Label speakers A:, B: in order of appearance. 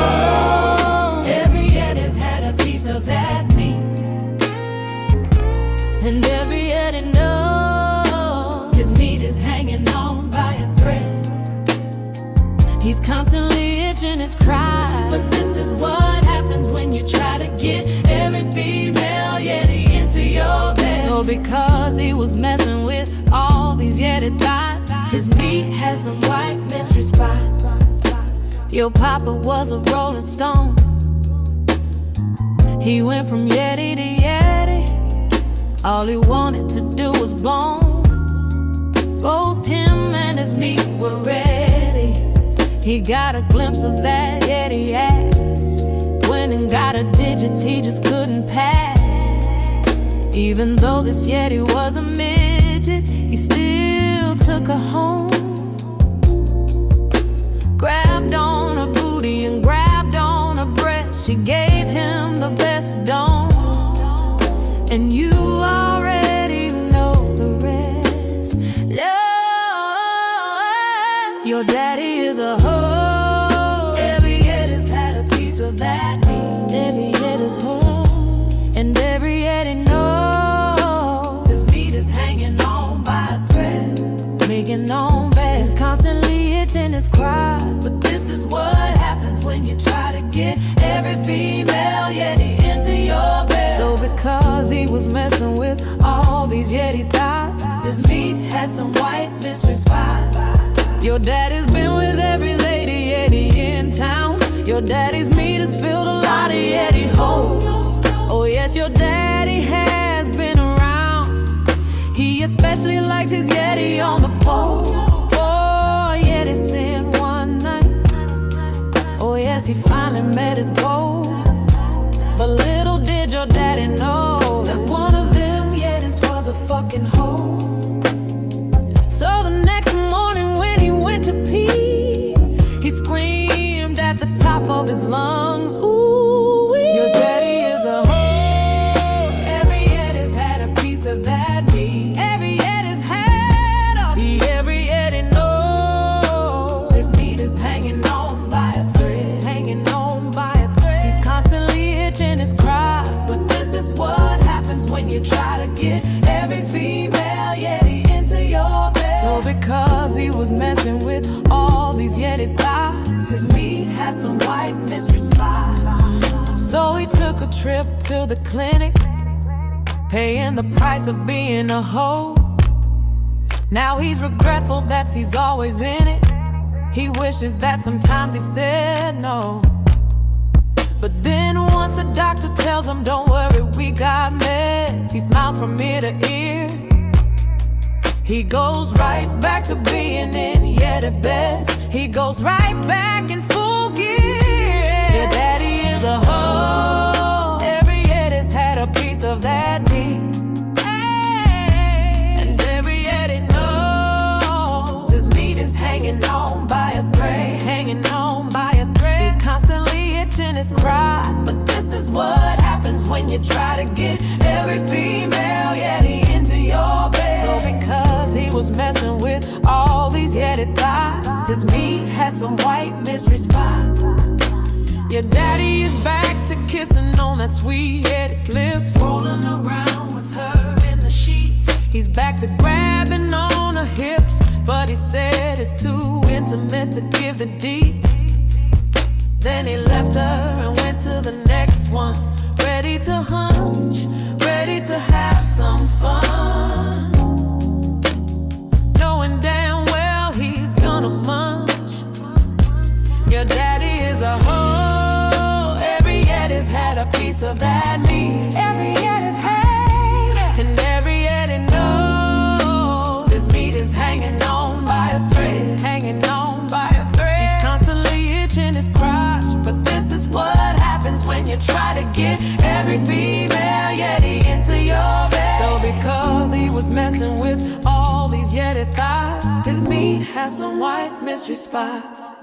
A: Oh, every Yeti's had a piece of that meat, and every Yeti knows his meat is hanging on by a thread. He's constantly itching his cry, but this is what happens when you try to get every female Yeti into your bed. So because he was messing with all these Yeti thoughts, his meat has some white mystery spots. Your papa was a rolling stone. He went from Yeti to Yeti. All he wanted to do was bone. Both him and his meat were ready. He got a glimpse of that Yeti ass. Went and got her digits he just couldn't pass. Even though this Yeti was a midget, he still took her home. Grabbed on her booty and grabbed on her breast. She gave him the best dome, and you already know the rest. Love, your daddy is a hoe. Every Yeti's had a piece of that meat. Every Yeti's hoe, and every Yeti knows this meat is hanging on by a thread, making on bed. He's constantly itching his cry, but this is what happens when you try to get every female Yeti into your bed. So because he was messing with all these Yeti thoughts, his meat has some white mystery spots. Your daddy's been with every lady Yeti in town. Your daddy's meat has filled a lot of Yeti holes. Oh yes, your daddy has been around. He especially liked his Yeti on the pole. 4 Yetis in one night. Oh yes, he finally met his goal. But little did your daddy know that one of them Yetis was a fucking hoe. So the next morning when he went to pee, he screamed at the top of his lungs, ooh, your daddy is a hoe. Every Yeti's had a piece of that meat. Every Yeti's had a piece. Every Yeti knows his meat is hanging on by a thread. Hanging on by a thread. He's constantly itching his cry, but this is what happens when you try to get every female Yeti into your bed. So because he was messing with all these Yeti thoughts, his meat has some white mystery spots. So he took a trip to the clinic, paying the price of being a hoe. Now he's regretful that he's always in it. He wishes that sometimes he said no. But then once the doctor tells him, don't worry, we got meds, he smiles from ear to ear. He goes right back to being in Yeti beds. He goes right back in full gear. Your daddy is a hoe. Every Yeti's had a piece of that meat. And every Yeti knows his meat is hanging on by a thread. Hanging on by a thread. He's constantly itching his cry, but this is what happens when you try to get every female Yeti into your bed. So because he was messing with all these Yeti thoughts, his meat has some white mystery spots. Your daddy is back to kissing on that sweet Yeti's lips, rolling around with her in the sheets. He's back to grabbing on her hips, but he said it's too intimate to give the deets. Then he left her and went to the next one, ready to hunch, ready to have some fun, knowing damn well he's gonna munch. Your daddy is a hoe. Every Yeti's had a piece of that meat. Every Yeti's had, and every Yeti knows his meat is hanging on by a thread. Hanging on by a thread. He's constantly itching his crotch, but this is what happens when you try to get every female Yeti into your bed. So because he was messing with all these Yeti thoughts, his meat has some white mystery spots.